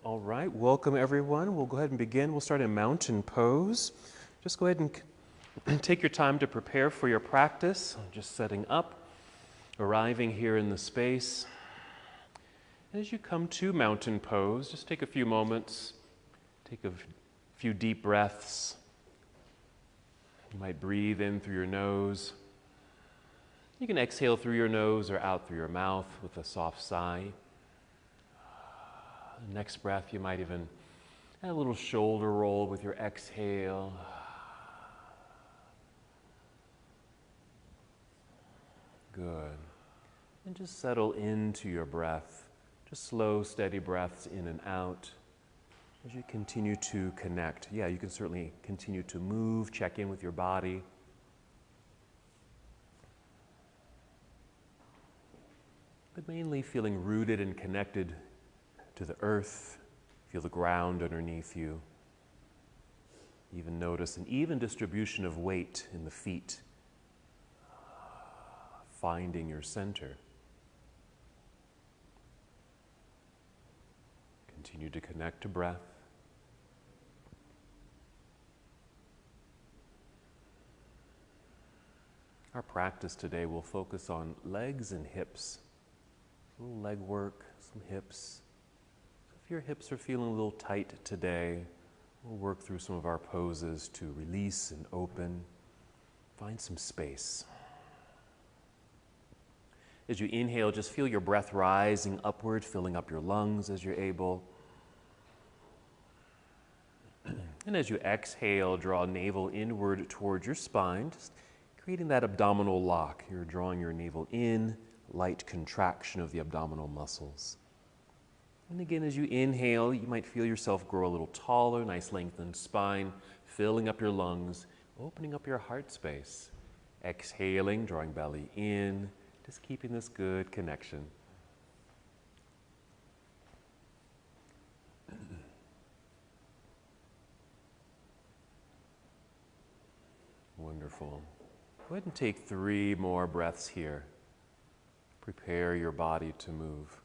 All right, welcome everyone. We'll go ahead and begin. We'll start in mountain pose. Just go ahead and take your time to prepare for your practice. Just setting up, arriving here in the space. And as you come to mountain pose, just take a few moments, take a few deep breaths. You might breathe in through your nose. You can exhale through your nose or out through your mouth with a soft sigh. The next breath, you might even add a little shoulder roll with your exhale. Good. And just settle into your breath. Just slow, steady breaths in and out as you continue to connect. Yeah, you can certainly continue to move, check in with your body. But mainly feeling rooted and connected to the earth. Feel the ground underneath you. Even notice an even distribution of weight in the feet. Finding your center. Continue to connect to breath. Our practice today will focus on legs and hips. A little leg work, some hips. If your hips are feeling a little tight today, we'll work through some of our poses to release and open. Find some space. As you inhale, just feel your breath rising upward, filling up your lungs as you're able. And as you exhale, draw navel inward towards your spine, just creating that abdominal lock. You're drawing your navel in, light contraction of the abdominal muscles. And again, as you inhale, you might feel yourself grow a little taller, nice lengthened spine, filling up your lungs, opening up your heart space. Exhaling, drawing belly in, just keeping this good connection. Wonderful. Go ahead and take 3 more breaths here. Prepare your body to move.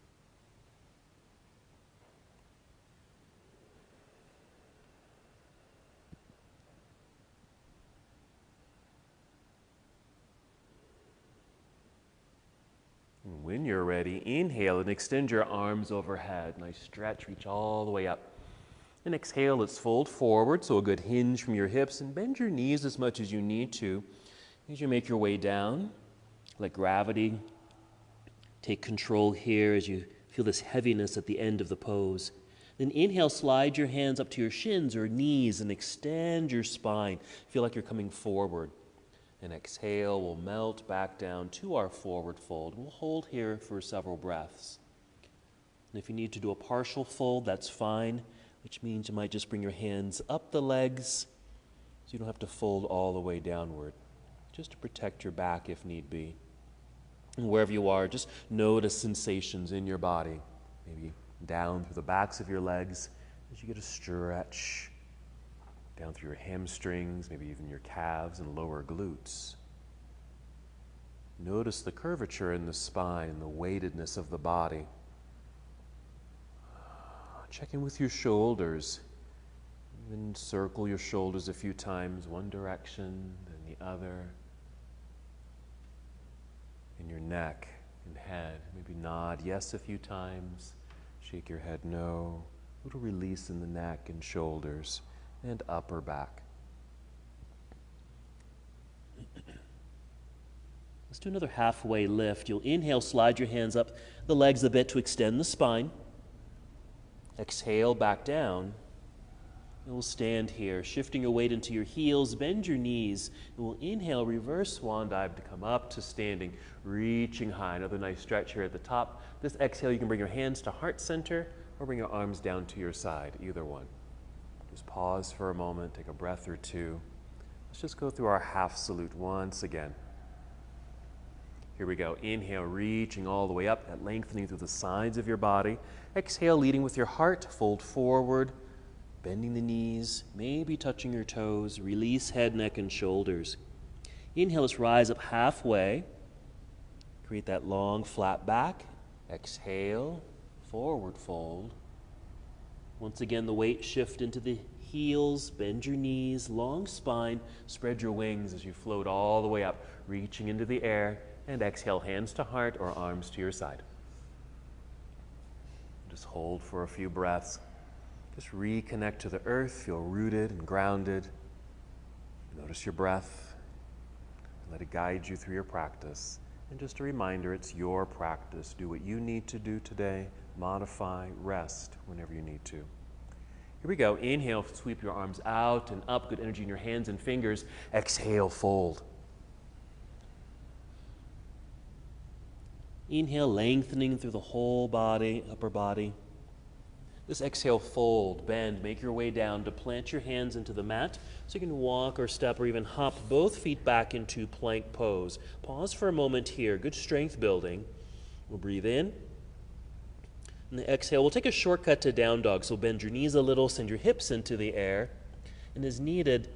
When you're ready, inhale and extend your arms overhead. Nice stretch, reach all the way up. And exhale, let's fold forward, so a good hinge from your hips, and bend your knees as much as you need to. As you make your way down, let gravity take control here as you feel this heaviness at the end of the pose. Then inhale, slide your hands up to your shins or knees and extend your spine. Feel like you're coming forward. And exhale, we'll melt back down to our forward fold. We'll hold here for several breaths. And if you need to do a partial fold, that's fine, which means you might just bring your hands up the legs so you don't have to fold all the way downward, just to protect your back if need be. And wherever you are, just notice sensations in your body, maybe down through the backs of your legs as you get a stretch. Down through your hamstrings, maybe even your calves and lower glutes. Notice the curvature in the spine, the weightedness of the body. Check in with your shoulders. Even circle your shoulders a few times, one direction, then the other. And your neck and head, maybe nod yes a few times, shake your head no. A little release in the neck and shoulders. And upper back. Let's do another halfway lift. You'll inhale, slide your hands up the legs a bit to extend the spine. Exhale, back down. And we'll stand here, shifting your weight into your heels, bend your knees, and we'll inhale, reverse swan dive to come up to standing, reaching high. Another nice stretch here at the top. This exhale, you can bring your hands to heart center or bring your arms down to your side, either one. Just pause for a moment, take a breath or two. Let's just go through our half salute once again. Here we go. Inhale, reaching all the way up, that lengthening through the sides of your body. Exhale, leading with your heart, fold forward, bending the knees, maybe touching your toes. Release head, neck, and shoulders. Inhale, let's rise up halfway. Create that long, flat back. Exhale, forward fold. Once again, the weight shift into the heels, bend your knees, long spine, spread your wings as you float all the way up, reaching into the air, and exhale, hands to heart or arms to your side. Just hold for a few breaths. Just reconnect to the earth, feel rooted and grounded. Notice your breath. Let it guide you through your practice. And just a reminder, it's your practice. Do what you need to do today. Modify, rest whenever you need to. Here we go. Inhale, sweep your arms out and up. Good energy in your hands and fingers. Exhale, fold. Inhale, lengthening through the whole body, upper body. This exhale, fold, bend, make your way down to plant your hands into the mat so you can walk or step or even hop both feet back into plank pose. Pause for a moment here. Good strength building. We'll breathe in. And the exhale, we'll take a shortcut to down dog. So bend your knees a little, send your hips into the air. And as needed,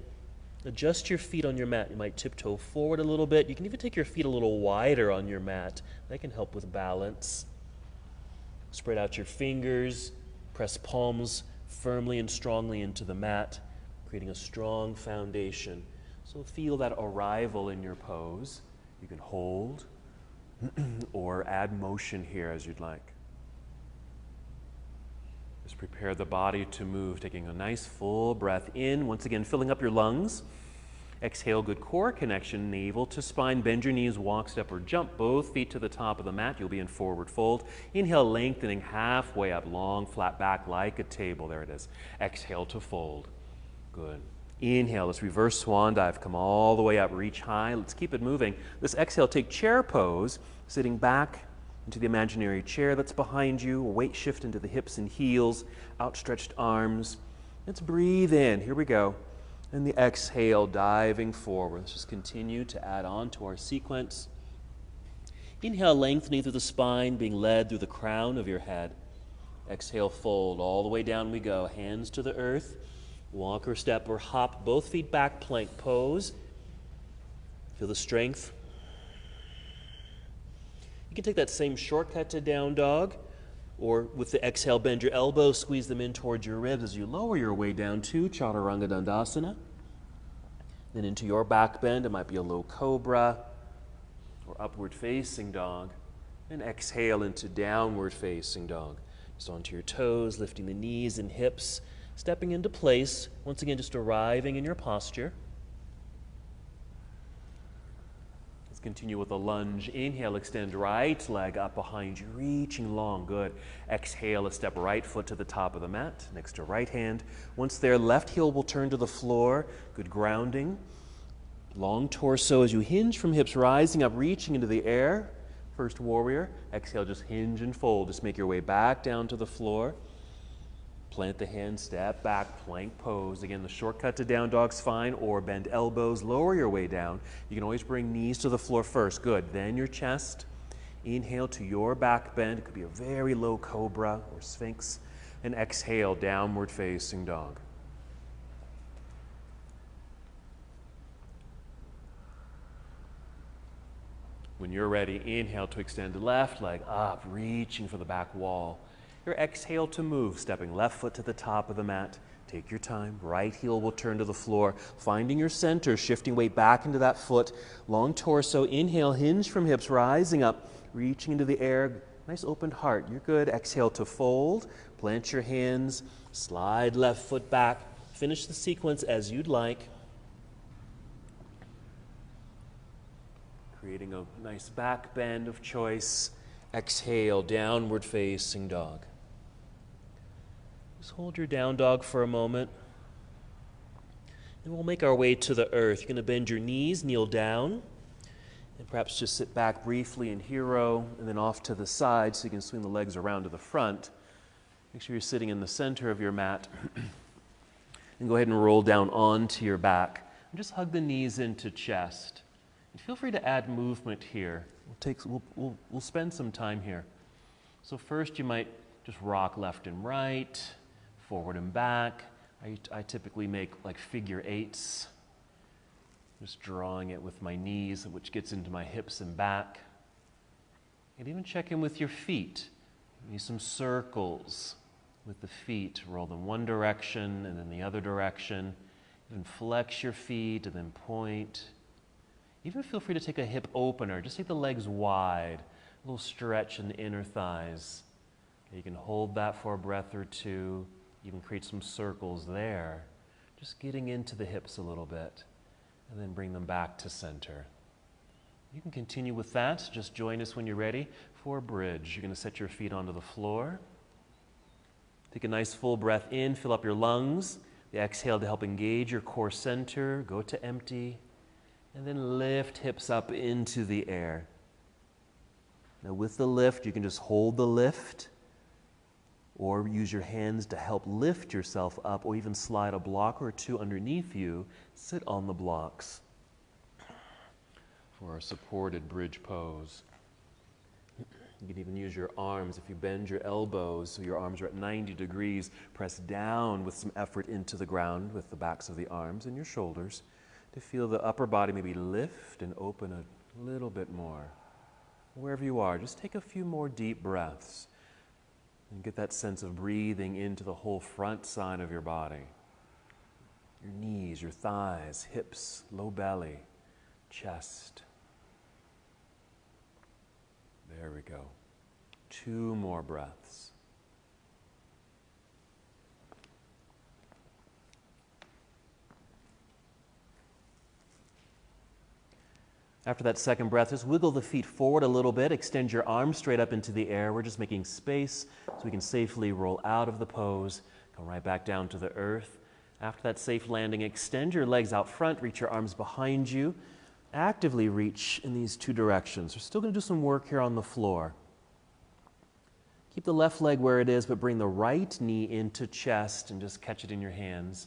adjust your feet on your mat. You might tiptoe forward a little bit. You can even take your feet a little wider on your mat. That can help with balance. Spread out your fingers. Press palms firmly and strongly into the mat, creating a strong foundation. So feel that arrival in your pose. You can hold or add motion here as you'd like. Just prepare the body to move, taking a nice full breath in, once again filling up your lungs. Exhale, good core connection, navel to spine. Bend your knees, walk, step, or jump. Both feet to the top of the mat. You'll be in forward fold. Inhale, lengthening halfway up, long, flat back like a table. There it is. Exhale to fold. Good. Inhale, let's reverse swan dive. Come all the way up, reach high. Let's keep it moving. This exhale, take chair pose, sitting back into the imaginary chair that's behind you. Weight shift into the hips and heels, outstretched arms. Let's breathe in. Here we go. And the exhale, diving forward. Let's just continue to add on to our sequence. Inhale, lengthening through the spine, being led through the crown of your head. Exhale, fold. All the way down we go. Hands to the earth. Walk or step or hop. Both feet back, plank pose. Feel the strength. You can take that same shortcut to down dog. Or with the exhale, bend your elbows, squeeze them in towards your ribs as you lower your way down to Chaturanga Dandasana. Then into your back bend, it might be a low cobra or upward facing dog. And exhale into downward facing dog. Just onto your toes, lifting the knees and hips, stepping into place. Once again, just arriving in your posture. Continue with a lunge. Inhale, extend right leg up behind you, reaching long. Good. Exhale, let's step right foot to the top of the mat, next to right hand. Once there, left heel will turn to the floor. Good grounding. Long torso as you hinge from hips, rising up, reaching into the air. First warrior. Exhale, just hinge and fold. Just make your way back down to the floor. Plant the hands, step back, plank pose. Again, the shortcut to down dog's fine, or bend elbows, lower your way down. You can always bring knees to the floor first. Good. Then your chest. Inhale to your back bend. It could be a very low cobra or sphinx. And exhale, downward facing dog. When you're ready, inhale to extend left leg up, reaching for the back wall. Your exhale to move, stepping left foot to the top of the mat. Take your time. Right heel will turn to the floor. Finding your center, shifting weight back into that foot. Long torso. Inhale, hinge from hips, rising up, reaching into the air. Nice open heart. You're good. Exhale to fold. Plant your hands. Slide left foot back. Finish the sequence as you'd like. Creating a nice back bend of choice. Exhale, downward facing dog. Just hold your down dog for a moment. And we'll make our way to the earth. You're going to bend your knees, kneel down, and perhaps just sit back briefly in hero, and then off to the side so you can swing the legs around to the front. Make sure you're sitting in the center of your mat. And go ahead and roll down onto your back. And just hug the knees into chest. And feel free to add movement here. We'll spend some time here. So first you might just rock left and right, forward and back. I typically make like figure eights, just drawing it with my knees, which gets into my hips and back. And even check in with your feet. Maybe some circles. with the feet. Roll them one direction and then the other direction. Even flex your feet and then point. Even feel free to take a hip opener. Just take the legs wide. A little stretch in the inner thighs. Okay, you can hold that for a breath or two. Even create some circles there. Just getting into the hips a little bit. And then bring them back to center. You can continue with that. Just join us when you're ready for a bridge. You're going to set your feet onto the floor. Take a nice full breath in. Fill up your lungs. The exhale to help engage your core center. Go to empty. And then lift hips up into the air. Now with the lift, you can just hold the lift or use your hands to help lift yourself up, or even slide a block or two underneath you. Sit on the blocks for our supported bridge pose. You can even use your arms. If you bend your elbows so your arms are at 90 degrees, press down with some effort into the ground with the backs of the arms and your shoulders to feel the upper body maybe lift and open a little bit more. Wherever you are, just take a few more deep breaths. And get that sense of breathing into the whole front side of your body. Your knees, your thighs, hips, low belly, chest. There we go. 2 more breaths. After that second breath, just wiggle the feet forward a little bit. Extend your arms straight up into the air. We're just making space so we can safely roll out of the pose. Come right back down to the earth. After that safe landing, extend your legs out front. Reach your arms behind you. Actively reach in these 2 directions. We're still going to do some work here on the floor. Keep the left leg where it is, but bring the right knee into chest and just catch it in your hands.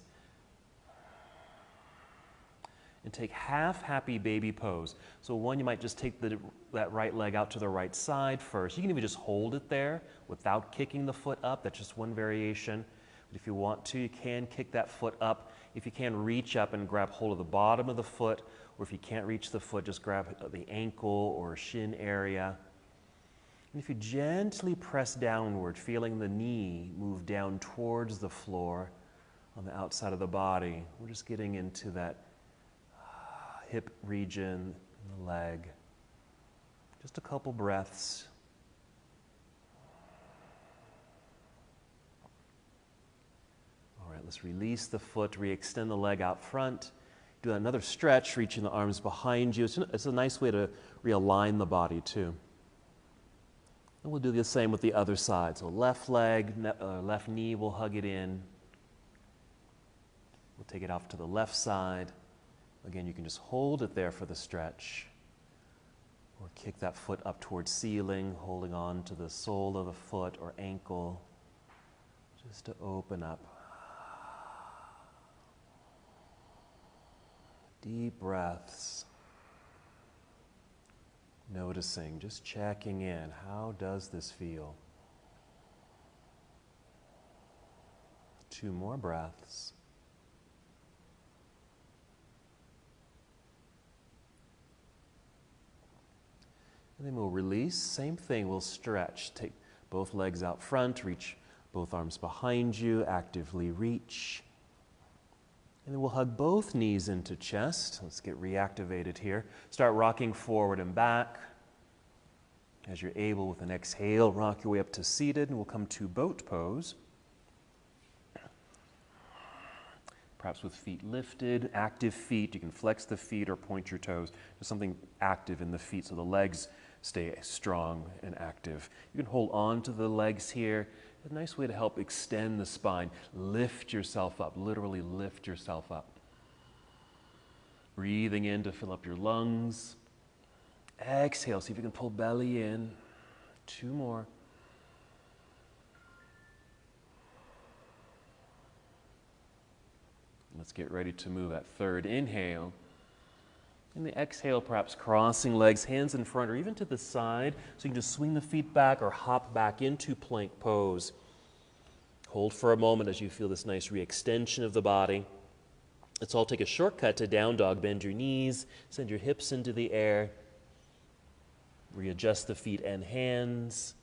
And take half happy baby pose. So one, you might just take that right leg out to the right side first. You can even just hold it there without kicking the foot up. That's just one variation. But if you want to, you can kick that foot up. If you can, reach up and grab hold of the bottom of the foot, or if you can't reach the foot, just grab the ankle or shin area. And if you gently press downward, feeling the knee move down towards the floor on the outside of the body, we're just getting into that hip region and the leg. Just a couple breaths. All right, let's release the foot, re-extend the leg out front. Do another stretch, reaching the arms behind you. It's a nice way to realign the body too. And we'll do the same with the other side. So left leg, left knee, we'll hug it in. We'll take it off to the left side. Again, you can just hold it there for the stretch, or kick that foot up towards ceiling, holding on to the sole of the foot or ankle, just to open up. Deep breaths. Noticing, just checking in. How does this feel? 2 more breaths. And then we'll release. Same thing, we'll stretch. Take both legs out front, reach both arms behind you, actively reach. And then we'll hug both knees into chest. Let's get reactivated here. Start rocking forward and back. As you're able, with an exhale, rock your way up to seated, and we'll come to boat pose. Perhaps with feet lifted, active feet. You can flex the feet or point your toes. There's something active in the feet so the legs stay strong and active. You can hold on to the legs here. A nice way to help extend the spine. Lift yourself up, literally lift yourself up. Breathing in to fill up your lungs. Exhale, see if you can pull belly in. 2 more. Let's get ready to move that third inhale. And the exhale, perhaps crossing legs, hands in front or even to the side. So you can just swing the feet back or hop back into plank pose. Hold for a moment as you feel this nice re-extension of the body. Let's all take a shortcut to down dog. Bend your knees, send your hips into the air. Readjust the feet and hands.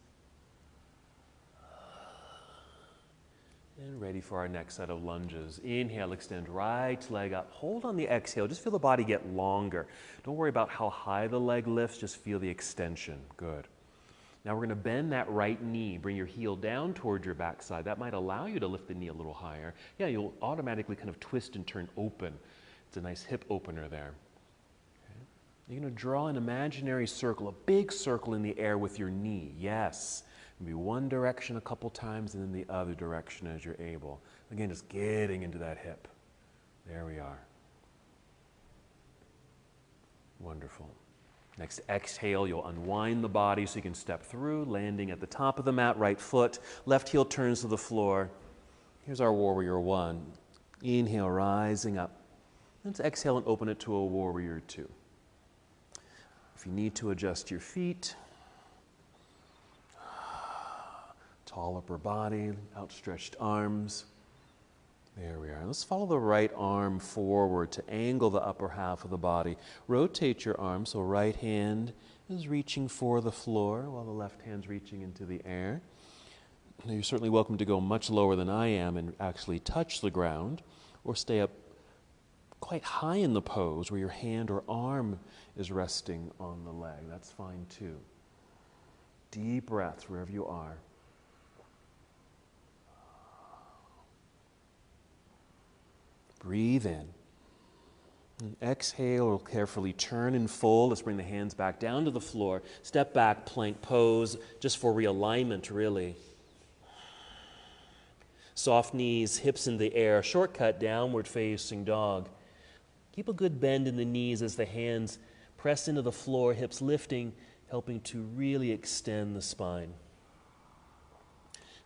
And ready for our next set of lunges. Inhale, extend right leg up. Hold on the exhale. Just feel the body get longer. Don't worry about how high the leg lifts. Just feel the extension. Good. Now we're going to bend that right knee. Bring your heel down toward your backside. That might allow you to lift the knee a little higher. Yeah, you'll automatically kind of twist and turn open. It's a nice hip opener there. Okay. You're going to draw an imaginary circle, a big circle in the air with your knee. Yes. Maybe one direction a couple times and then the other direction as you're able. Again, just getting into that hip. There we are. Wonderful. Next exhale, you'll unwind the body so you can step through, landing at the top of the mat, right foot, left heel turns to the floor. Here's our warrior one. Inhale, rising up. Let's exhale and open it to a warrior two. If you need to adjust your feet, tall upper body, outstretched arms. There we are. Let's follow the right arm forward to angle the upper half of the body. Rotate your arm so right hand is reaching for the floor while the left hand's reaching into the air. Now you're certainly welcome to go much lower than I am and actually touch the ground, or stay up quite high in the pose where your hand or arm is resting on the leg. That's fine too. Deep breaths wherever you are. Breathe in. And exhale, we'll carefully turn and fold. Let's bring the hands back down to the floor. Step back, plank pose, just for realignment, really. Soft knees, hips in the air. Shortcut, downward facing dog. Keep a good bend in the knees as the hands press into the floor, hips lifting, helping to really extend the spine.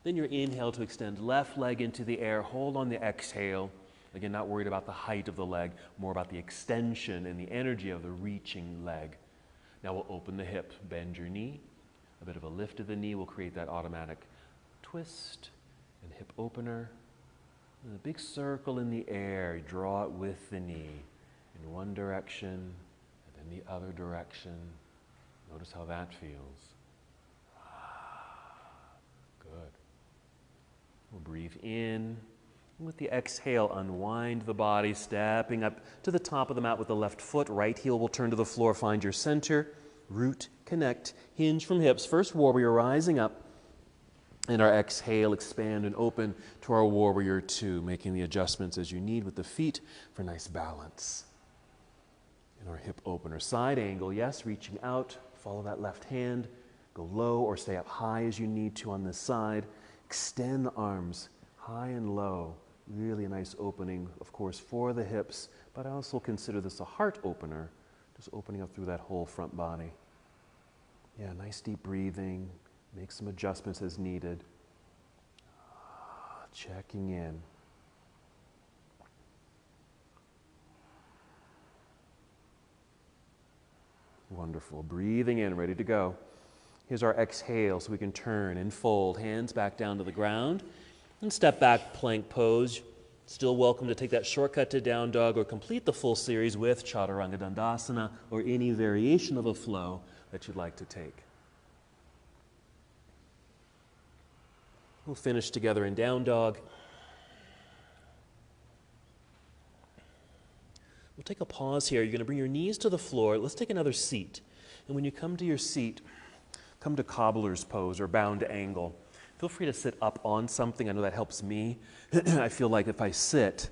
Then your inhale to extend left leg into the air. Hold on the exhale. Again, not worried about the height of the leg, more about the extension and the energy of the reaching leg. Now we'll open the hip, bend your knee. A bit of a lift of the knee will create that automatic twist and hip opener. And a big circle in the air, you draw it with the knee in one direction and then the other direction. Notice how that feels. Good. We'll breathe in. With the exhale, unwind the body, stepping up to the top of the mat with the left foot. Right heel will turn to the floor. Find your center. Root, connect, hinge from hips. First warrior, rising up. And our exhale, expand and open to our warrior two, making the adjustments as you need with the feet for nice balance. And our hip opener, side angle, yes, reaching out. Follow that left hand. Go low or stay up high as you need to on this side. Extend the arms high and low. Really a nice opening, of course, for the hips, but I also consider this a heart opener, just opening up through that whole front body. Yeah, nice deep breathing. Make some adjustments as needed. Checking in. Wonderful. Breathing in, ready to go. Here's our exhale so we can turn and fold. Hands back down to the ground. And step back, plank pose. Still welcome to take that shortcut to down dog or complete the full series with Chaturanga Dandasana or any variation of a flow that you'd like to take. We'll finish together in down dog. We'll take a pause here. You're going to bring your knees to the floor. Let's take another seat. And when you come to your seat, come to cobbler's pose or bound angle. Feel free to sit up on something. I know that helps me. I feel like if I sit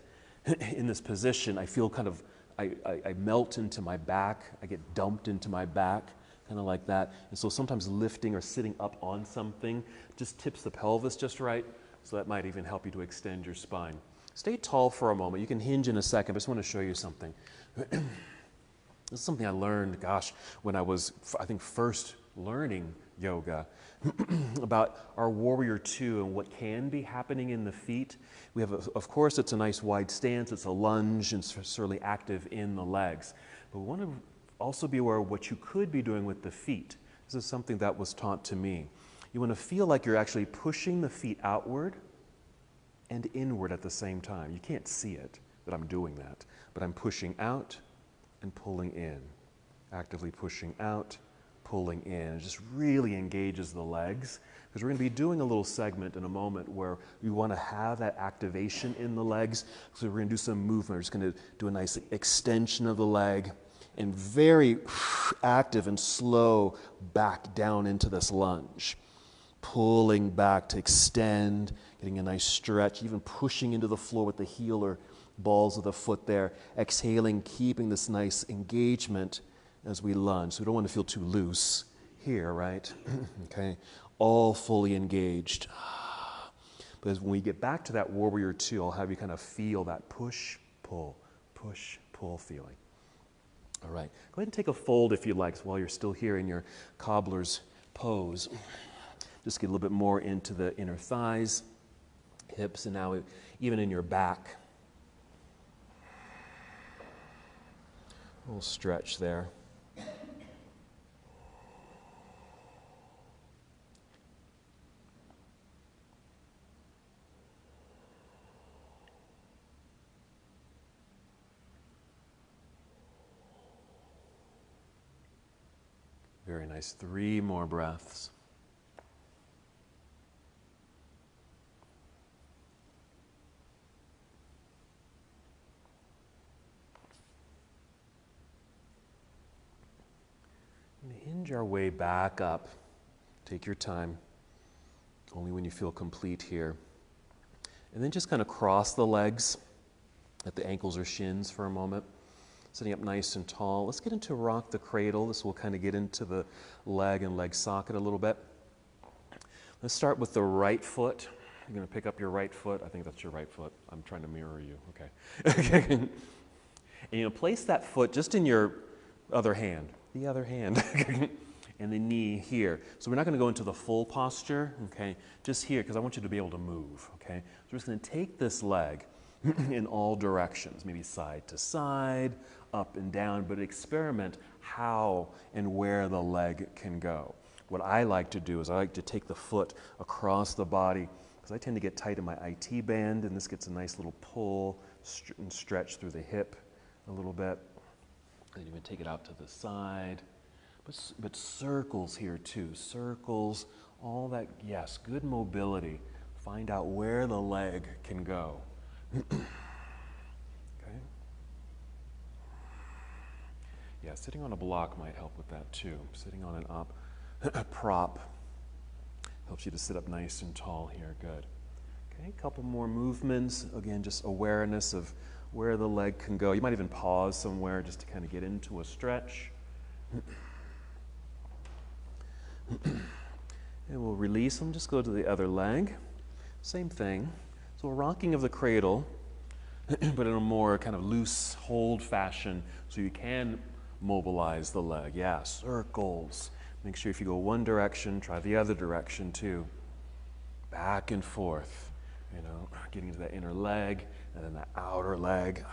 in this position, I feel kind of, I melt into my back. I get dumped into my back, kind of like that. And so sometimes lifting or sitting up on something just tips the pelvis just right. So that might even help you to extend your spine. Stay tall for a moment. You can hinge in a second. I just want to show you something. This is something I learned, gosh, when I was, I think, first learning yoga about our warrior two and what can be happening in the feet. We have, of course, it's a nice wide stance. It's a lunge and certainly active in the legs. But we want to also be aware of what you could be doing with the feet. This is something that was taught to me. You want to feel like you're actually pushing the feet outward and inward at the same time. You can't see it, that I'm doing that. But I'm pushing out and pulling in. Actively pushing out, pulling in. It just really engages the legs. because we're going to be doing a little segment in a moment where we want to have that activation in the legs. So we're going to do some movement. We're just going to do a nice extension of the leg and very active and slow back down into this lunge. Pulling back to extend, getting a nice stretch, even pushing into the floor with the heel or balls of the foot there. Exhaling, keeping this nice engagement as we lunge. So we don't want to feel too loose here, right? Okay, all fully engaged. But as when we get back to that warrior two, I'll have you kind of feel that push, pull feeling. All right, go ahead and take a fold if you like while you're still here in your cobbler's pose. Just get a little bit more into the inner thighs, hips, and now even in your back. A little stretch there. Very nice. 3 more breaths. And hinge our way back up. Take your time. Only when you feel complete here. And then just kind of cross the legs at the ankles or shins for a moment. Sitting up nice and tall. Let's get into rock the cradle. This will kind of get into the leg and leg socket a little bit. Let's start with the right foot. You're going to pick up your right foot. I think that's your right foot. I'm trying to mirror you. Okay. And you place that foot just in your other hand. The other hand. And the knee here. So we're not going to go into the full posture. Okay. Just here because I want you to be able to move. Okay. So we're just going to take this leg in all directions. Maybe side to side, up and down, but experiment how and where the leg can go. What I like to do is I like to take the foot across the body because I tend to get tight in my IT band, and this gets a nice little pull and stretch through the hip a little bit. And even take it out to the side. But circles here too. Circles, all that, yes, good mobility. Find out where the leg can go. Okay. Yeah, sitting on a block might help with that too. Sitting on a prop helps you to sit up nice and tall here. Good. Okay, a couple more movements. Again, just awareness of where the leg can go. You might even pause somewhere just to kind of get into a stretch. And we'll release them. Just go to the other leg. Same thing. So a rocking of the cradle, but in a more kind of loose hold fashion so you can mobilize the leg. Yeah, circles. Make sure if you go one direction, try the other direction too. Back and forth, getting to that inner leg and then the outer leg.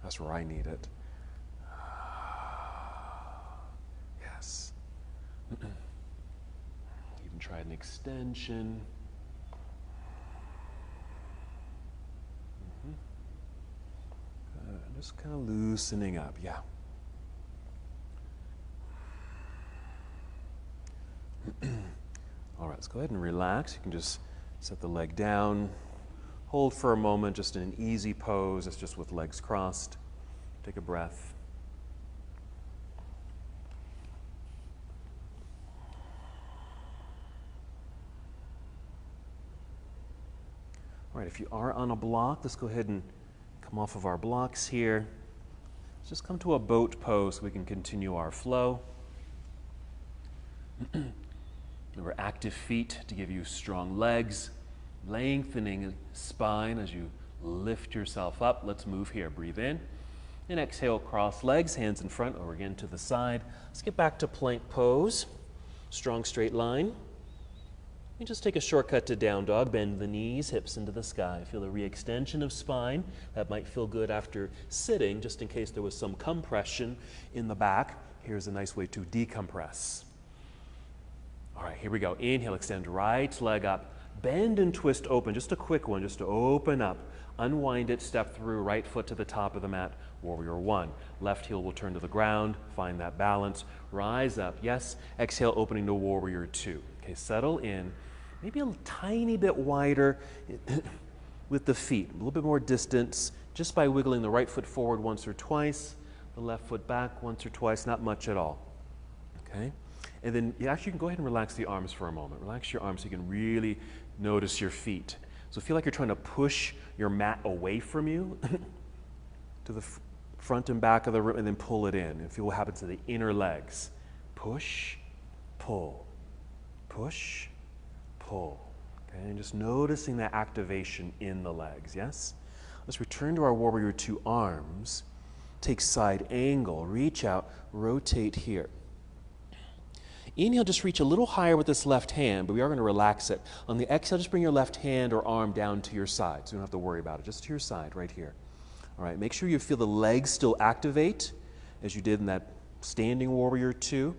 That's where I need it. Yes. Even try an extension. Just kind of loosening up, yeah. All right, let's go ahead and relax. You can just set the leg down, hold for a moment, just in an easy pose. It's just with legs crossed. Take a breath. All right, if you are on a block, let's go ahead and come off of our blocks here. Let's just come to a boat pose so we can continue our flow. Remember, active feet to give you strong legs, lengthening spine as you lift yourself up. Let's move here. Breathe in and exhale, cross legs, hands in front or again to the side. Let's get back to plank pose. Strong straight line. And just take a shortcut to down dog. Bend the knees, hips into the sky. Feel the re-extension of spine. That might feel good after sitting, just in case there was some compression in the back. Here's a nice way to decompress. All right, here we go. Inhale, extend right leg up. Bend and twist open. Just a quick one, just to open up. Unwind it, step through, right foot to the top of the mat. Warrior one. Left heel will turn to the ground. Find that balance. Rise up. Yes. Exhale, opening to warrior two. Okay, settle in. Maybe a tiny bit wider with the feet, a little bit more distance, just by wiggling the right foot forward once or twice, the left foot back once or twice, not much at all. Okay? And then you actually can go ahead and relax the arms for a moment. Relax your arms so you can really notice your feet. So feel like you're trying to push your mat away from you to the front and back of the room, and then pull it in. And feel what happens to the inner legs. Push, pull, push, pull. Okay? And just noticing that activation in the legs, yes? Let's return to our Warrior Two arms. Take side angle, reach out, rotate here. Inhale, just reach a little higher with this left hand, but we are going to relax it. On the exhale, just bring your left hand or arm down to your side, so you don't have to worry about it. Just to your side, right here. All right, make sure you feel the legs still activate, as you did in that standing Warrior Two.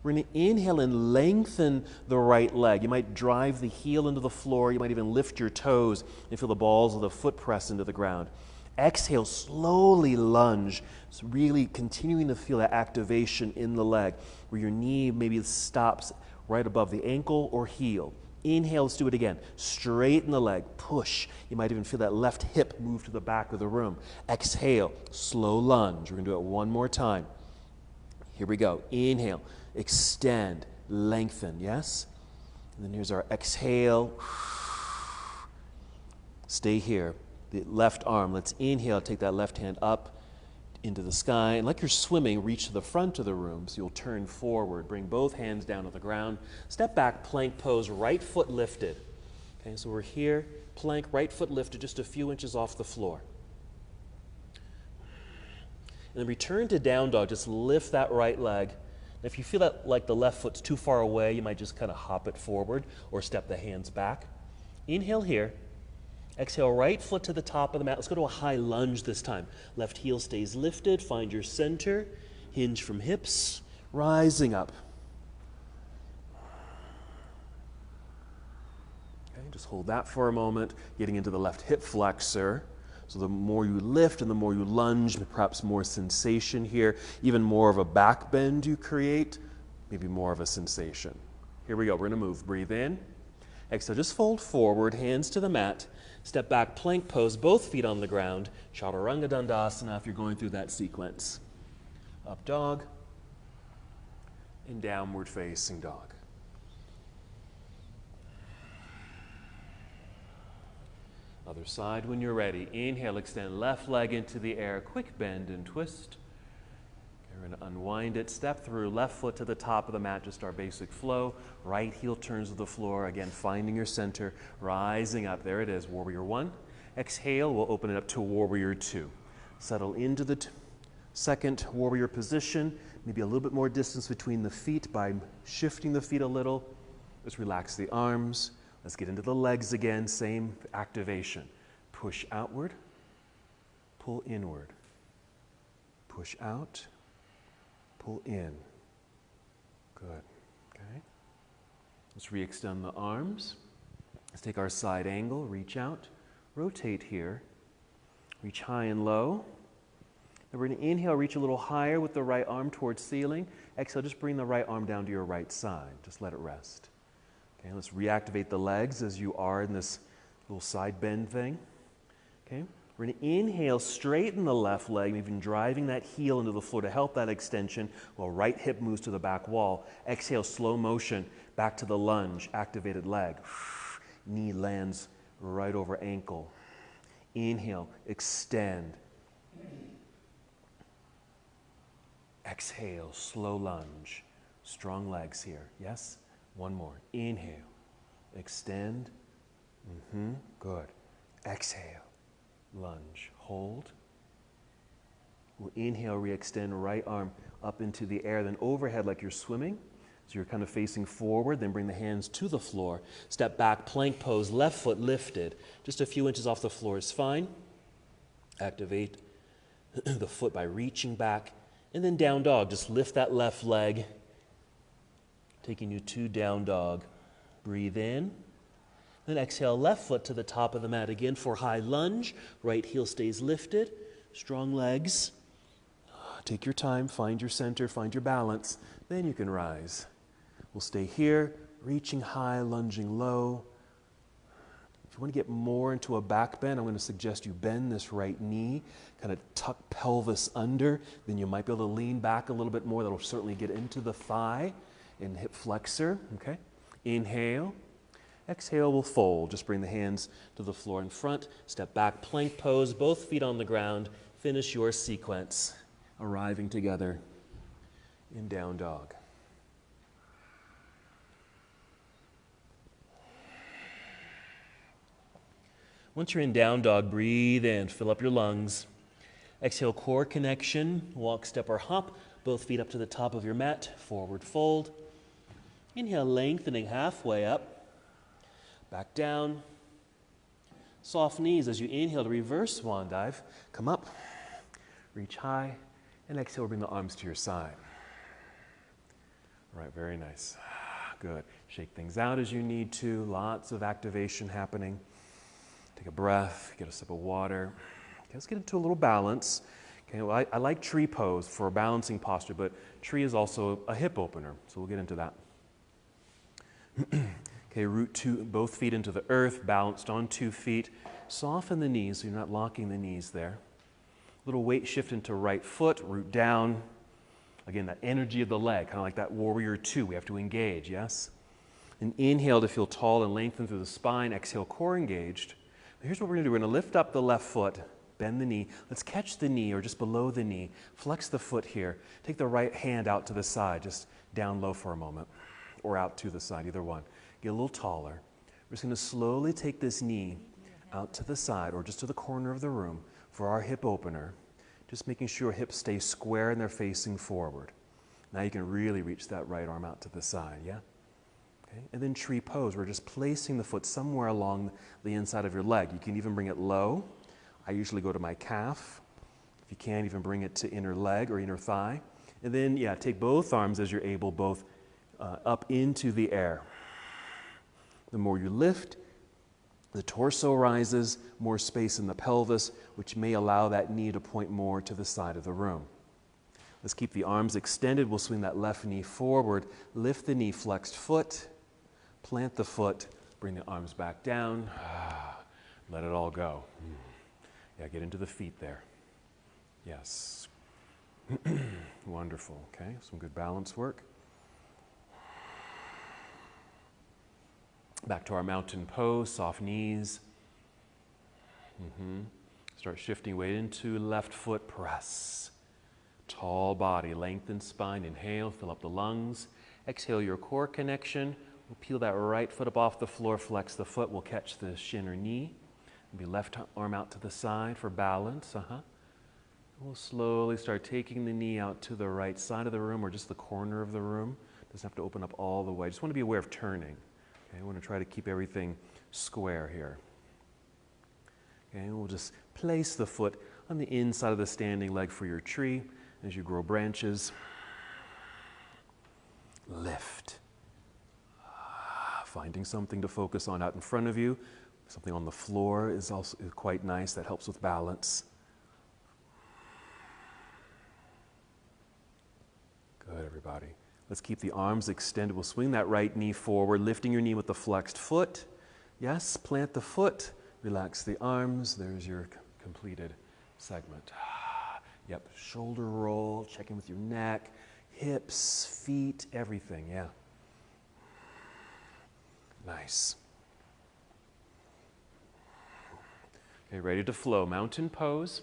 We're going to inhale and lengthen the right leg. You might drive the heel into the floor. You might even lift your toes and feel the balls of the foot press into the ground. Exhale, slowly lunge. So really continuing to feel that activation in the leg, where your knee maybe stops right above the ankle or heel. Inhale, let's do it again. Straighten the leg, push. You might even feel that left hip move to the back of the room. Exhale, slow lunge. We're going to do it one more time. Here we go. Inhale, extend, lengthen, yes? And then here's our exhale. Stay here. The left arm, let's inhale, take that left hand up into the sky. And like you're swimming, reach to the front of the room. So you'll turn forward, bring both hands down to the ground. Step back, plank pose, right foot lifted. Okay, so we're here, plank, right foot lifted, just a few inches off the floor. And then return to down dog, just lift that right leg. And if you feel that like the left foot's too far away, you might just kind of hop it forward or step the hands back. Inhale here. Exhale, right foot to the top of the mat. Let's go to a high lunge this time. Left heel stays lifted. Find your center. Hinge from hips. Rising up. Okay, just hold that for a moment. Getting into the left hip flexor. So the more you lift and the more you lunge, perhaps more sensation here. Even more of a back bend you create, maybe more of a sensation. Here we go. We're going to move. Breathe in. Exhale, just fold forward, hands to the mat. Step back, plank pose, both feet on the ground. Chaturanga Dandasana if you're going through that sequence. Up dog and downward facing dog. Other side when you're ready. Inhale, extend left leg into the air. Quick bend and twist. We're going to unwind it, step through, left foot to the top of the mat, just our basic flow. Right heel turns to the floor, again, finding your center, rising up. There it is, Warrior One. Exhale, we'll open it up to Warrior Two. Settle into the second warrior position, maybe a little bit more distance between the feet by shifting the feet a little. Let's relax the arms. Let's get into the legs again, same activation. Push outward, pull inward. Push out. Pull in. Good. Okay. Let's re-extend the arms. Let's take our side angle, reach out, rotate here, reach high and low. Then we're going to inhale, reach a little higher with the right arm towards ceiling. Exhale, just bring the right arm down to your right side. Just let it rest. Okay, let's reactivate the legs as you are in this little side bend thing. Okay. We're going to inhale, straighten the left leg, even driving that heel into the floor to help that extension while right hip moves to the back wall. Exhale, slow motion, back to the lunge, activated leg. Knee lands right over ankle. Inhale, extend. Exhale, slow lunge. Strong legs here. Yes? One more. Inhale, extend. Good. Exhale. Lunge, hold. We'll inhale, re-extend right arm up into the air, then overhead like you're swimming. So you're kind of facing forward, then bring the hands to the floor. Step back, plank pose, left foot lifted. Just a few inches off the floor is fine. Activate the foot by reaching back. And then down dog, just lift that left leg. Taking you to down dog. Breathe in. Then exhale, left foot to the top of the mat again for high lunge. Right heel stays lifted. Strong legs. Take your time, find your center, find your balance. Then you can rise. We'll stay here, reaching high, lunging low. If you want to get more into a back bend, I'm going to suggest you bend this right knee, kind of tuck pelvis under. Then you might be able to lean back a little bit more. That'll certainly get into the thigh and hip flexor, okay? Inhale. Exhale, we'll fold. Just bring the hands to the floor in front. Step back, plank pose, both feet on the ground. Finish your sequence, arriving together in down dog. Once you're in down dog, breathe in, fill up your lungs. Exhale, core connection, walk, step, or hop, both feet up to the top of your mat, forward fold. Inhale, lengthening halfway up, back down. Soft knees as you inhale to reverse swan dive. Come up, reach high, and exhale, bring the arms to your side. All right, very nice. Good. Shake things out as you need to. Lots of activation happening. Take a breath, get a sip of water. Okay, let's get into a little balance. Okay, well, I like tree pose for a balancing posture, but tree is also a hip opener, so we'll get into that. Okay, root both feet into the earth, balanced on 2 feet. Soften the knees so you're not locking the knees there. Little weight shift into right foot, root down. Again, that energy of the leg, kind of like that warrior 2. We have to engage, yes? And inhale to feel tall and lengthen through the spine. Exhale, core engaged. Here's what we're going to do. We're going to lift up the left foot, bend the knee. Let's catch the knee or just below the knee. Flex the foot here. Take the right hand out to the side, just down low for a moment, or out to the side, either one. Get a little taller. We're just going to slowly take this knee out to the side or just to the corner of the room for our hip opener. Just making sure hips stay square and they're facing forward. Now you can really reach that right arm out to the side, yeah? Okay. And then tree pose, we're just placing the foot somewhere along the inside of your leg. You can even bring it low. I usually go to my calf. If you can, even bring it to inner leg or inner thigh. And then, yeah, take both arms as you're able, both up into the air. The more you lift, the torso rises, more space in the pelvis, which may allow that knee to point more to the side of the room. Let's keep the arms extended. We'll swing that left knee forward. Lift the knee, flexed foot. Plant the foot. Bring the arms back down. Let it all go. Yeah, get into the feet there. Yes. Wonderful. Okay, some good balance work. Back to our mountain pose, soft knees. Start shifting weight into left foot, press. Tall body, lengthen spine. Inhale, fill up the lungs. Exhale, your core connection. We'll peel that right foot up off the floor, flex the foot. We'll catch the shin or knee. Maybe left arm out to the side for balance. We'll slowly start taking the knee out to the right side of the room or just the corner of the room. Doesn't have to open up all the way. Just want to be aware of turning. Okay, I want to try to keep everything square here. Okay, and we'll just place the foot on the inside of the standing leg for your tree as you grow branches. Lift. Finding something to focus on out in front of you. Something on the floor is also quite nice. That helps with balance. Good, everybody. Let's keep the arms extended. We'll swing that right knee forward, lifting your knee with the flexed foot. Yes, plant the foot. Relax the arms. There's your completed segment. Yep, shoulder roll, check in with your neck, hips, feet, everything, yeah. Nice. Okay, ready to flow. Mountain pose.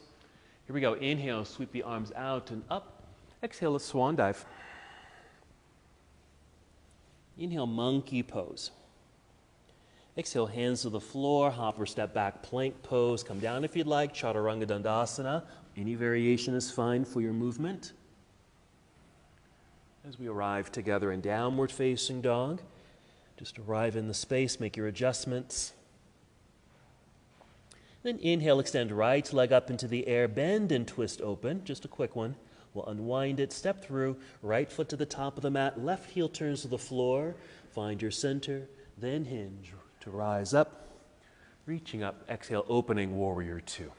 Here we go. Inhale, sweep the arms out and up. Exhale, a swan dive. Inhale, monkey pose. Exhale, hands to the floor, hop or step back, plank pose. Come down if you'd like, chaturanga dandasana. Any variation is fine for your movement. As we arrive together in downward facing dog, just arrive in the space, make your adjustments. Then inhale, extend right leg up into the air, bend and twist open, just a quick one. We'll unwind it, step through, right foot to the top of the mat, left heel turns to the floor, find your center, then hinge to rise up, reaching up, exhale, opening warrior 2.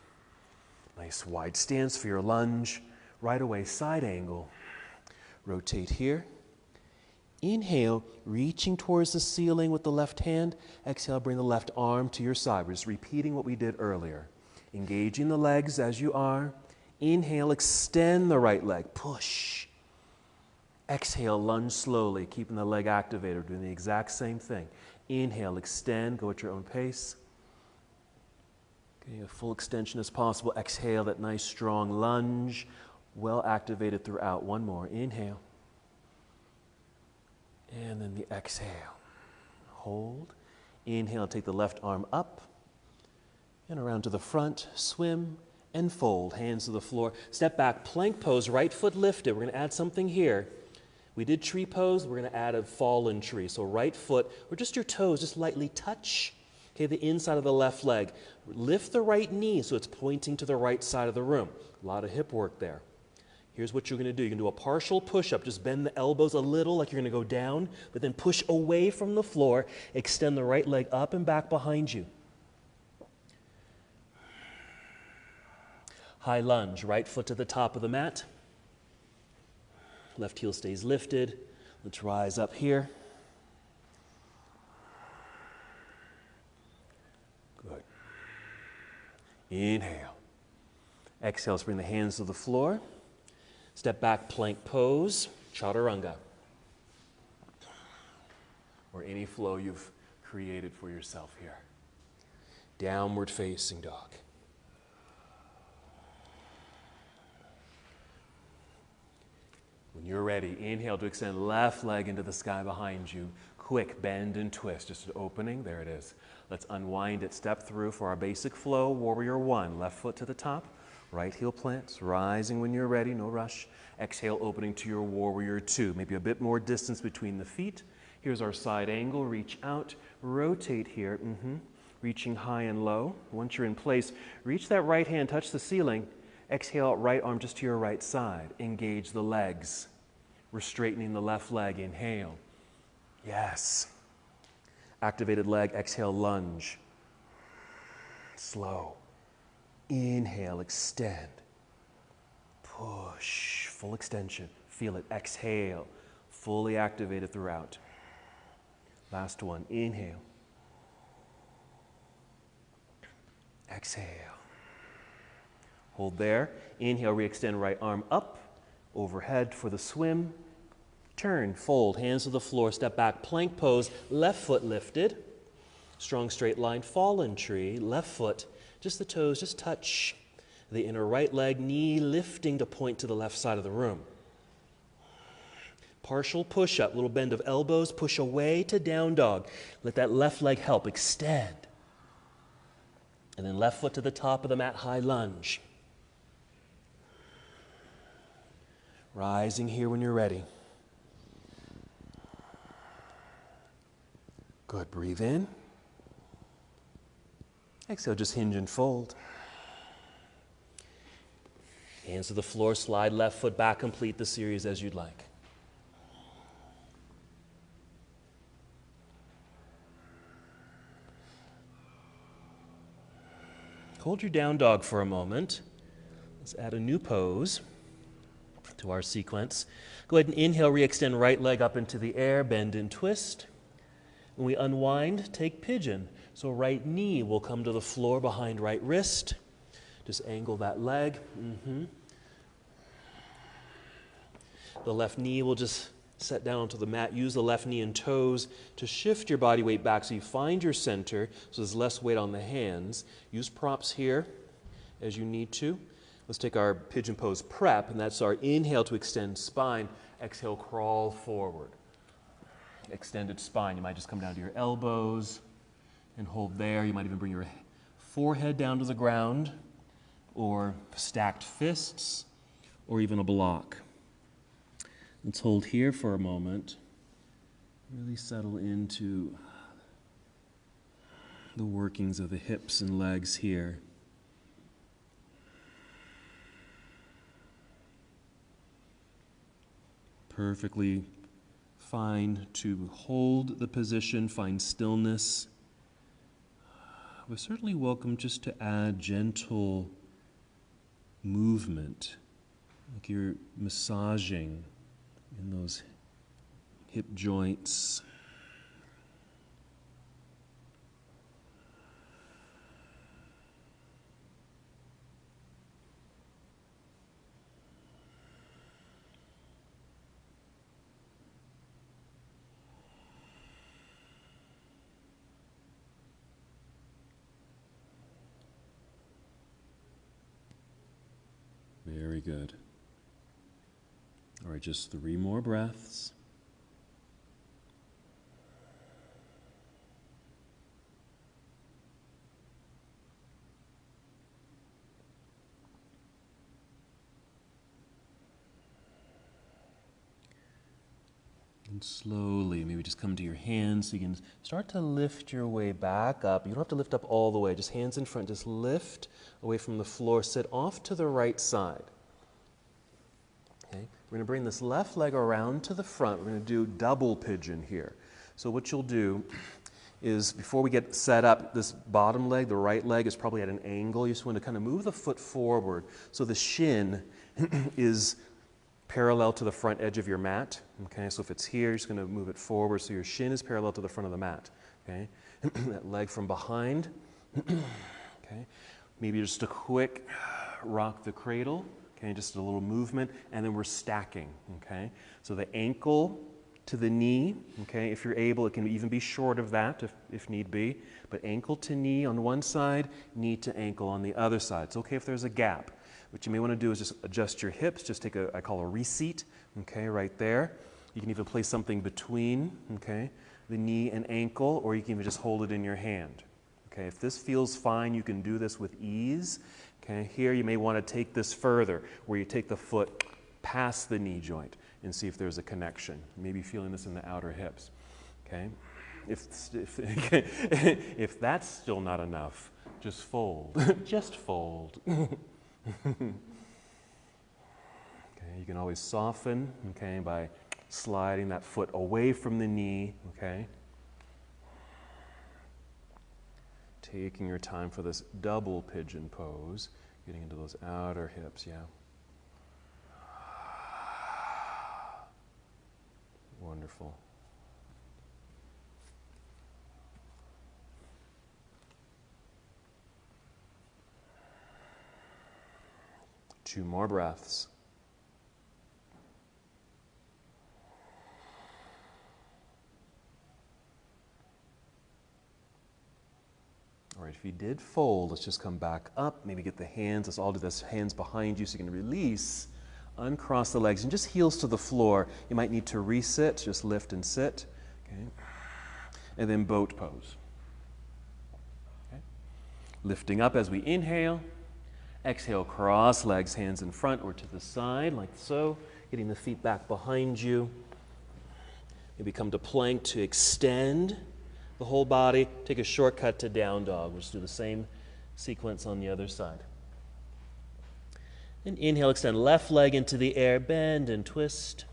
Nice wide stance for your lunge, right away side angle. Rotate here, Inhale, reaching towards the ceiling with the left hand. Exhale, bring the left arm to your side. We're just repeating what we did earlier. Engaging the legs as you are. Inhale, extend the right leg. Push. Exhale, lunge slowly, keeping the leg activated. We're doing the exact same thing. Inhale, extend, go at your own pace. Okay, a full extension as possible. Exhale, that nice strong lunge, well activated throughout. One more. Inhale. And then the exhale. Hold. Inhale, take the left arm up and around to the front. Swim and fold. Hands to the floor. Step back, plank pose, right foot lifted. We're going to add something here. We did tree pose. We're going to add a fallen tree. So right foot, or just your toes, just lightly touch. Okay, the inside of the left leg. Lift the right knee so it's pointing to the right side of the room. A lot of hip work there. Here's what you're going to do. You're going to do a partial push-up. Just bend the elbows a little like you're going to go down, but then push away from the floor. Extend the right leg up and back behind you. High lunge. Right foot to the top of the mat. Left heel stays lifted. Let's rise up here. Good. Inhale. Exhale, let's bring the hands to the floor. Step back, plank pose, chaturanga. Or any flow you've created for yourself here. Downward facing dog. When you're ready, inhale to extend left leg into the sky behind you. Quick bend and twist, just an opening, there it is. Let's unwind it, step through for our basic flow, warrior one. Left foot to the top, right heel plants, rising when you're ready, no rush. Exhale, opening to your warrior two. Maybe a bit more distance between the feet. Here's our side angle, reach out, rotate here, reaching high and low. Once you're in place, reach that right hand, touch the ceiling. Exhale, right arm just to your right side. Engage the legs. We're straightening the left leg, inhale. Yes. Activated leg, exhale, lunge. Slow. Inhale, extend. Push, full extension. Feel it, exhale. Fully activated throughout. Last one, inhale. Exhale. Hold there. Inhale, re-extend right arm up, overhead for the swim. Turn, fold, hands to the floor, step back, plank pose, left foot lifted. Strong straight line, fallen tree, left foot, just the toes, just touch. The inner right leg, knee lifting to point to the left side of the room. Partial push-up, little bend of elbows, push away to down dog. Let that left leg help, extend. And then left foot to the top of the mat, high lunge. Rising here when you're ready. Good, breathe in. Exhale, just hinge and fold. Hands to the floor, slide left foot back, complete the series as you'd like. Hold your down dog for a moment. Let's add a new pose to our sequence. Go ahead and inhale, re-extend right leg up into the air, bend and twist. When we unwind, take pigeon. So right knee will come to the floor behind right wrist. Just angle that leg. The left knee will just set down onto the mat. Use the left knee and toes to shift your body weight back so you find your center, so there's less weight on the hands. Use props here as you need to. Let's take our pigeon pose prep, and that's our inhale to extend spine. Exhale, crawl forward. Extended spine. You might just come down to your elbows and hold there. You might even bring your forehead down to the ground, or stacked fists, or even a block. Let's hold here for a moment. Really settle into the workings of the hips and legs here. Perfectly fine to hold the position, find stillness. We're certainly welcome just to add gentle movement, like you're massaging in those hip joints. Very good. All right, just 3 more breaths. And slowly, maybe just come to your hands so you can start to lift your way back up. You don't have to lift up all the way, just hands in front, just lift away from the floor, sit off to the right side. Okay? We're going to bring this left leg around to the front. We're going to do double pigeon here. So what you'll do is, before we get set up, this bottom leg, the right leg, is probably at an angle. You just want to kind of move the foot forward so the shin is parallel to the front edge of your mat. Okay, so if it's here, you're just going to move it forward so your shin is parallel to the front of the mat. Okay, that leg from behind. Okay, maybe just a quick rock the cradle. Okay, just a little movement, and then we're stacking. Okay, so the ankle to the knee. Okay, if you're able, it can even be short of that if need be. But ankle to knee on one side, knee to ankle on the other side. It's okay if there's a gap. What you may want to do is just adjust your hips. Just take I call a reseat, okay, right there. You can even place something between, okay, the knee and ankle, or you can even just hold it in your hand. Okay, if this feels fine, you can do this with ease. Okay, here you may want to take this further, where you take the foot past the knee joint and see if there's a connection. Maybe feeling this in the outer hips. Okay, if that's still not enough, just fold. Just fold. Okay, you can always soften, okay, by sliding that foot away from the knee, okay? Taking your time for this double pigeon pose, getting into those outer hips, yeah. Wonderful. Two more breaths. All right, if you did fold, let's just come back up, maybe get the hands, let's all do this, hands behind you so you can release, uncross the legs, and just heels to the floor. You might need to resit, just lift and sit, okay? And then boat pose. Okay? Lifting up as we inhale. Exhale, cross legs, hands in front or to the side, like so. Getting the feet back behind you. Maybe come to plank to extend the whole body. Take a shortcut to down dog. We'll just do the same sequence on the other side. And inhale, extend left leg into the air, bend and twist.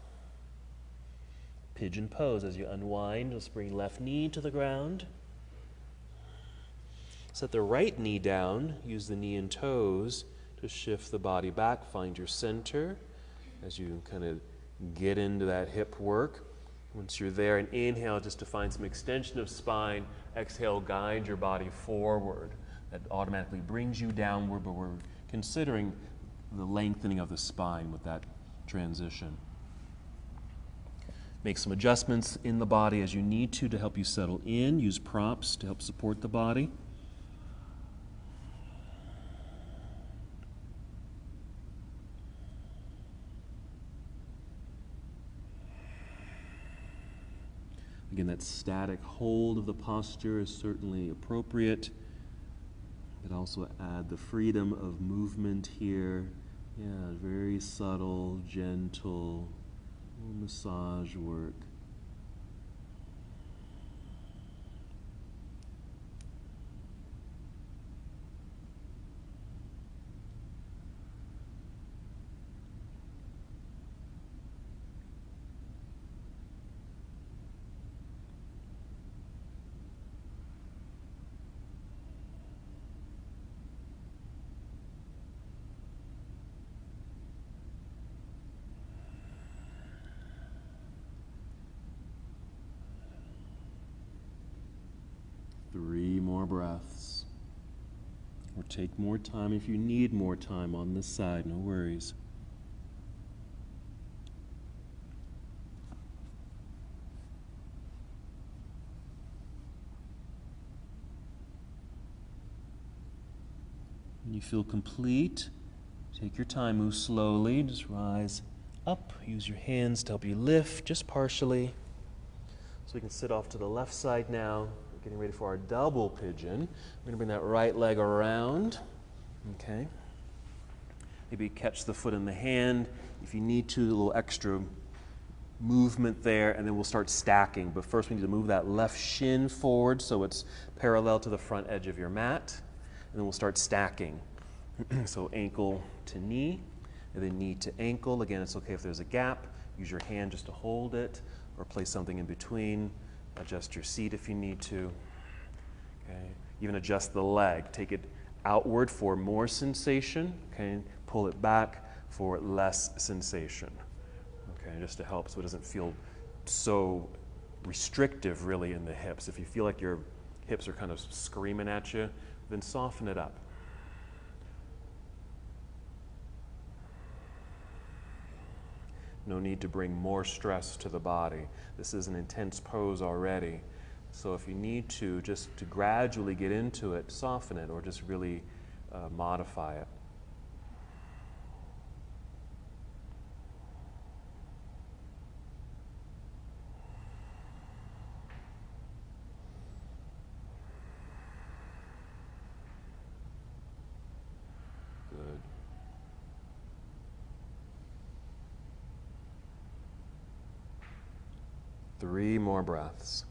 Pigeon pose. As you unwind, just bring left knee to the ground. Set the right knee down, use the knee and toes to shift the body back, find your center as you kind of get into that hip work. Once you're there, and inhale just to find some extension of spine, exhale, guide your body forward. That automatically brings you downward, but we're considering the lengthening of the spine with that transition. Make some adjustments in the body as you need to help you settle in. Use props to help support the body. Again, that static hold of the posture is certainly appropriate, but also add the freedom of movement here. Yeah, very subtle, gentle massage work. 3 more breaths. Or take more time if you need more time on this side, no worries. When you feel complete, take your time, move slowly, just rise up. Use your hands to help you lift, just partially. So we can sit off to the left side now. We're getting ready for our double pigeon. We're going to bring that right leg around. Okay. Maybe catch the foot in the hand. If you need to, a little extra movement there, and then we'll start stacking. But first we need to move that left shin forward so it's parallel to the front edge of your mat. And then we'll start stacking. So ankle to knee, and then knee to ankle. Again, it's okay if there's a gap. Use your hand just to hold it, or place something in between. Adjust your seat if you need to. Okay. Even adjust the leg. Take it outward for more sensation. Okay. Pull it back for less sensation. Okay. Just to help so it doesn't feel so restrictive really in the hips. If you feel like your hips are kind of screaming at you, then soften it up. No need to bring more stress to the body. This is an intense pose already. So if you need to, just to gradually get into it, soften it, or just really modify it. Good. Three more breaths.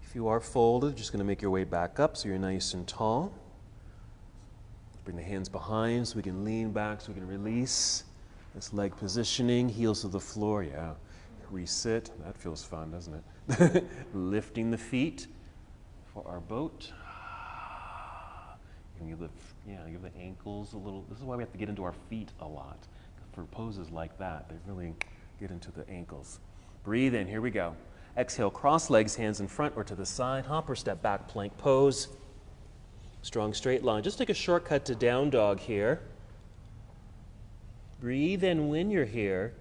If you are folded, just going to make your way back up so you're nice and tall. Bring the hands behind so we can lean back, so we can release. This leg positioning, heels to the floor, yeah. Resit, that feels fun, doesn't it? Lifting the feet for our boat. You can give the ankles a little. This is why we have to get into our feet a lot. For poses like that, they really get into the ankles. Breathe in, here we go. Exhale, cross legs, hands in front or to the side. Hop or step back, plank pose. Strong straight line. Just take a shortcut to down dog here. Breathe in when you're here.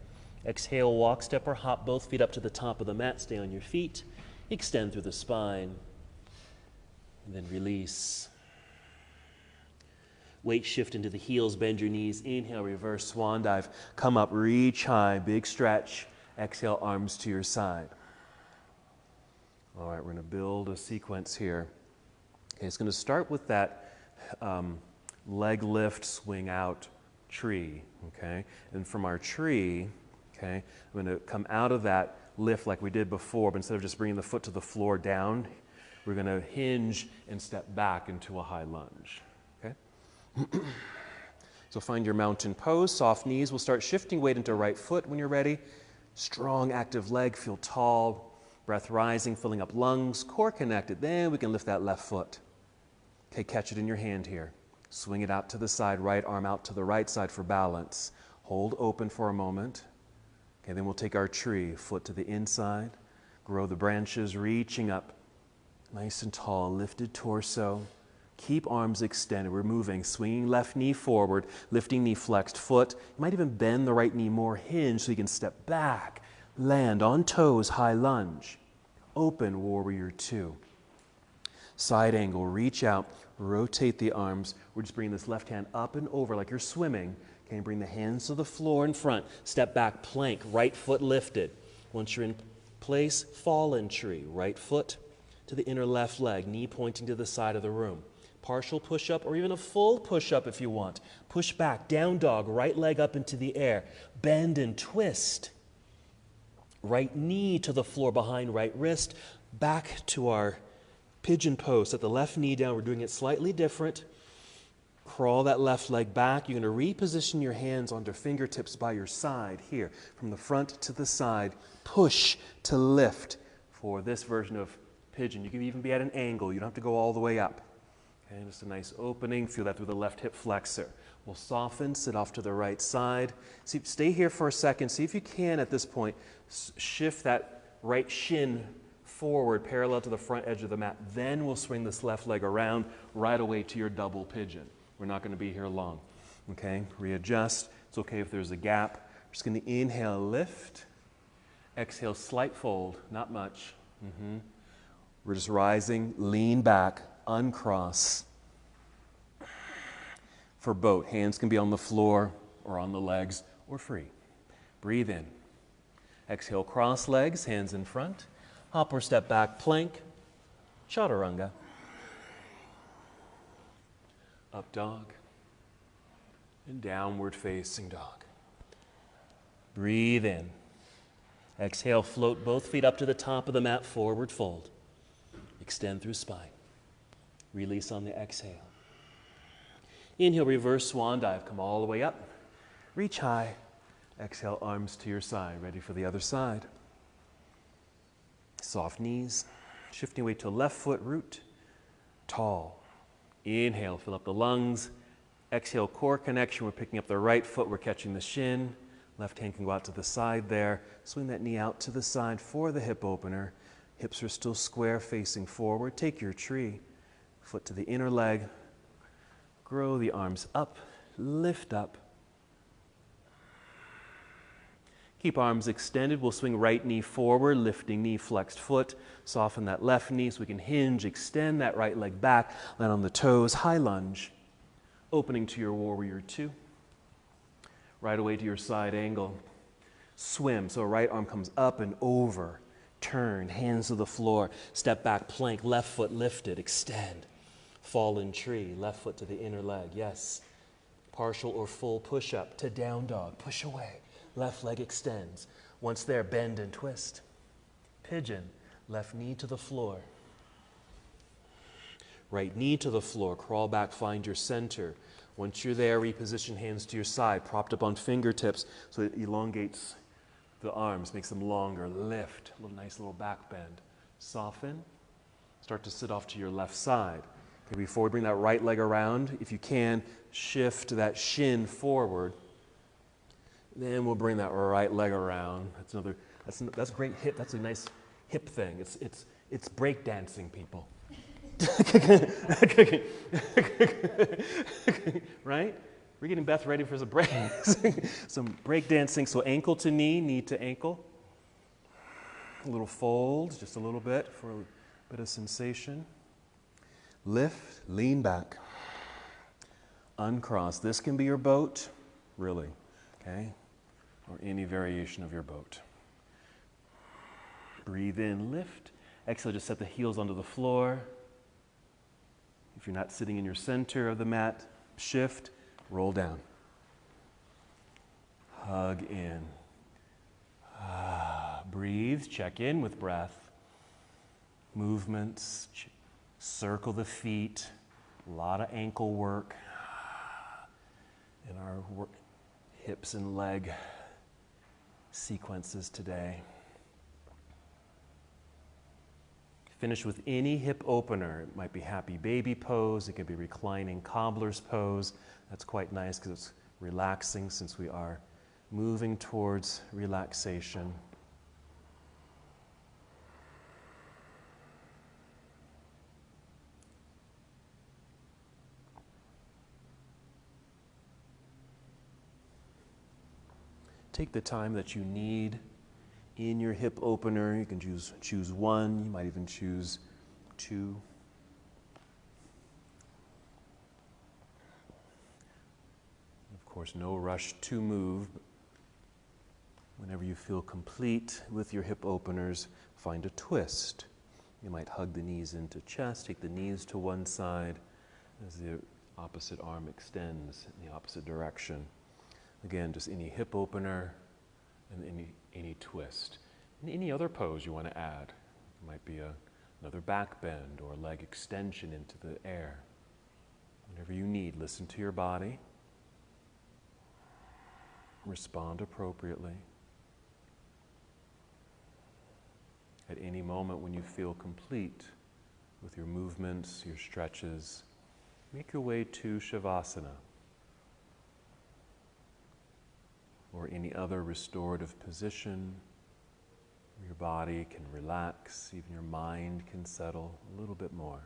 Exhale, walk, step, or hop both feet up to the top of the mat. Stay on your feet. Extend through the spine. And then release. Weight shift into the heels, bend your knees. Inhale, reverse swan dive. Come up, reach high, big stretch. Exhale, arms to your side. All right, we're going to build a sequence here. Okay, it's going to start with that leg lift, swing out tree, okay? And from our tree, okay, I'm going to come out of that lift like we did before, but instead of just bringing the foot to the floor down, we're going to hinge and step back into a high lunge, okay? So find your mountain pose, soft knees. We'll start shifting weight into right foot when you're ready. Strong, active leg, feel tall. Breath rising, filling up lungs, core connected. Then we can lift that left foot. Okay, catch it in your hand here. Swing it out to the side, right arm out to the right side for balance. Hold open for a moment. Okay, then we'll take our tree, foot to the inside. Grow the branches, reaching up. Nice and tall, lifted torso. Keep arms extended. We're moving, swinging left knee forward, lifting knee flexed foot. You might even bend the right knee more, hinge so you can step back. Land on toes, high lunge. Open, warrior two. Side angle, reach out, rotate the arms. We're just bringing this left hand up and over like you're swimming. Okay, bring the hands to the floor in front. Step back, plank, right foot lifted. Once you're in place, fallen tree. Right foot to the inner left leg, knee pointing to the side of the room. Partial push-up or even a full push-up if you want. Push back, down dog, right leg up into the air. Bend and twist. Right knee to the floor behind right wrist. Back to our pigeon pose. Set the left knee down. We're doing it slightly different. Crawl that left leg back. You're going to reposition your hands onto fingertips by your side here. From the front to the side. Push to lift for this version of pigeon. You can even be at an angle. You don't have to go all the way up. Okay, just a nice opening. Feel that through the left hip flexor. We'll soften, sit off to the right side. See, stay here for a second. See if you can, at this point, shift that right shin forward parallel to the front edge of the mat. Then we'll swing this left leg around right away to your double pigeon. We're not going to be here long. Okay, readjust. It's okay if there's a gap. We're just going to inhale, lift. Exhale, slight fold, not much. We're just rising, lean back, uncross. For boat, hands can be on the floor or on the legs or free. Breathe in. Exhale, cross legs, hands in front. Hop or step back, plank, chaturanga. Up dog and downward facing dog. Breathe in. Exhale, float both feet up to the top of the mat, forward fold. Extend through spine. Release on the exhale. Inhale, reverse swan dive. Come all the way up. Reach high. Exhale, arms to your side. Ready for the other side. Soft knees. Shifting weight to left foot root. Tall. Inhale, fill up the lungs. Exhale, core connection. We're picking up the right foot. We're catching the shin. Left hand can go out to the side there. Swing that knee out to the side for the hip opener. Hips are still square, facing forward. Take your tree. Foot to the inner leg. Grow the arms up. Lift up. Keep arms extended. We'll swing right knee forward, lifting knee, flexed foot. Soften that left knee so we can hinge, extend that right leg back. Land on the toes, high lunge. Opening to your warrior two. Right away to your side angle. Swim, so right arm comes up and over. Turn, hands to the floor. Step back, plank, left foot lifted, extend. Fallen tree, left foot to the inner leg, yes. Partial or full push-up to down dog, push away. Left leg extends. Once there, bend and twist. Pigeon, left knee to the floor. Right knee to the floor, crawl back, find your center. Once you're there, reposition hands to your side, propped up on fingertips so it elongates the arms, makes them longer. Lift, a nice little back bend. Soften, start to sit off to your left side. Okay, before we bring that right leg around, if you can, shift that shin forward. Then we'll bring that right leg around. That's a great hip, that's a nice hip thing. It's break dancing, people. Right? We're getting Beth ready for some break. Some break dancing. So ankle to knee to ankle. A little fold, just a little bit for a bit of sensation. Lift, lean back. Uncross. This can be your boat, really, okay? Or any variation of your boat. Breathe in, lift. Exhale, just set the heels onto the floor. If you're not sitting in your center of the mat, shift, roll down. Hug in. Breathe, check in with breath. Movements, circle the feet. A lot of ankle work in our hips and leg sequences today. Finish with any hip opener. It might be happy baby pose. It could be reclining cobbler's pose. That's quite nice because it's relaxing since we are moving towards relaxation. Take the time that you need in your hip opener. You can choose one, you might even choose two. Of course, no rush to move. Whenever you feel complete with your hip openers, find a twist. You might hug the knees into chest, take the knees to one side as the opposite arm extends in the opposite direction. Again, just any hip opener and any twist. And any other pose you want to add. It might be another back bend or leg extension into the air. Whatever you need, listen to your body. Respond appropriately. At any moment when you feel complete with your movements, your stretches, make your way to Shavasana, or any other restorative position where your body can relax, even your mind can settle a little bit more.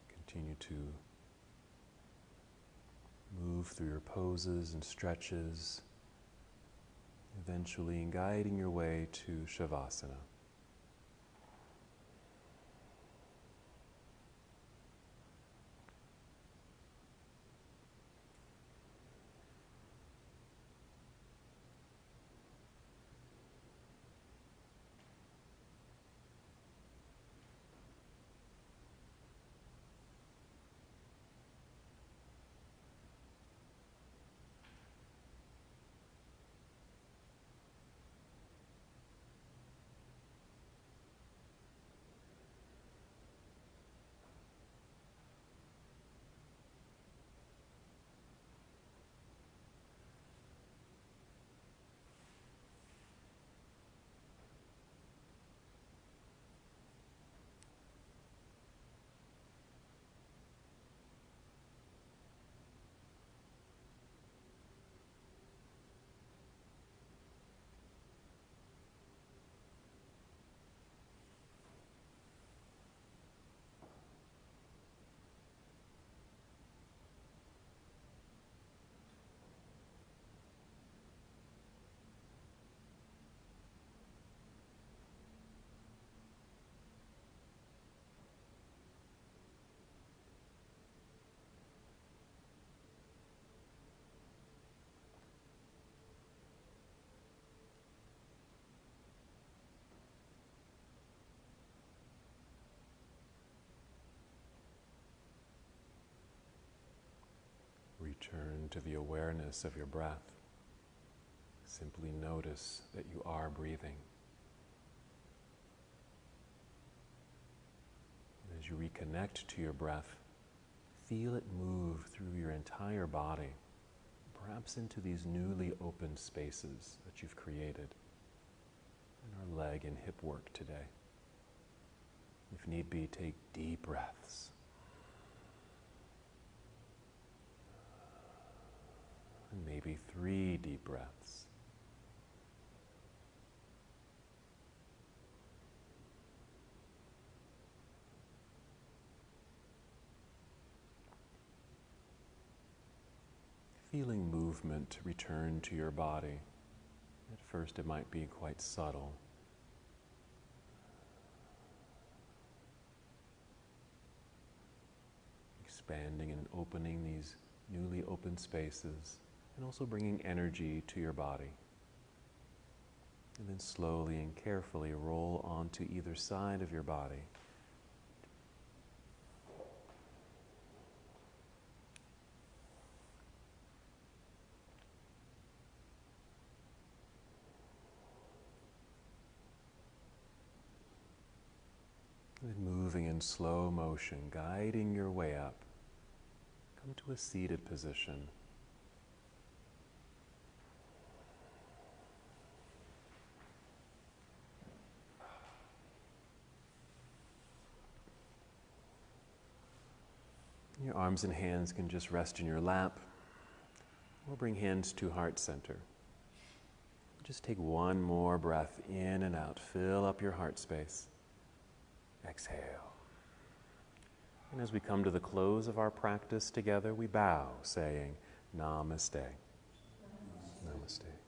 Continue to move through your poses and stretches, eventually guiding your way to Shavasana. Return to the awareness of your breath. Simply notice that you are breathing. As you reconnect to your breath, feel it move through your entire body, perhaps into these newly opened spaces that you've created in our leg and hip work today. If need be, take deep breaths. And maybe 3 deep breaths. Feeling movement return to your body. At first it might be quite subtle. Expanding and opening these newly opened spaces, and also bringing energy to your body. And then slowly and carefully roll onto either side of your body. And then moving in slow motion, guiding your way up. Come to a seated position. Your arms and hands can just rest in your lap, or bring hands to heart center. Just take one more breath in and out. Fill up your heart space. Exhale. And as we come to the close of our practice together, we bow, saying, Namaste. Namaste. Namaste.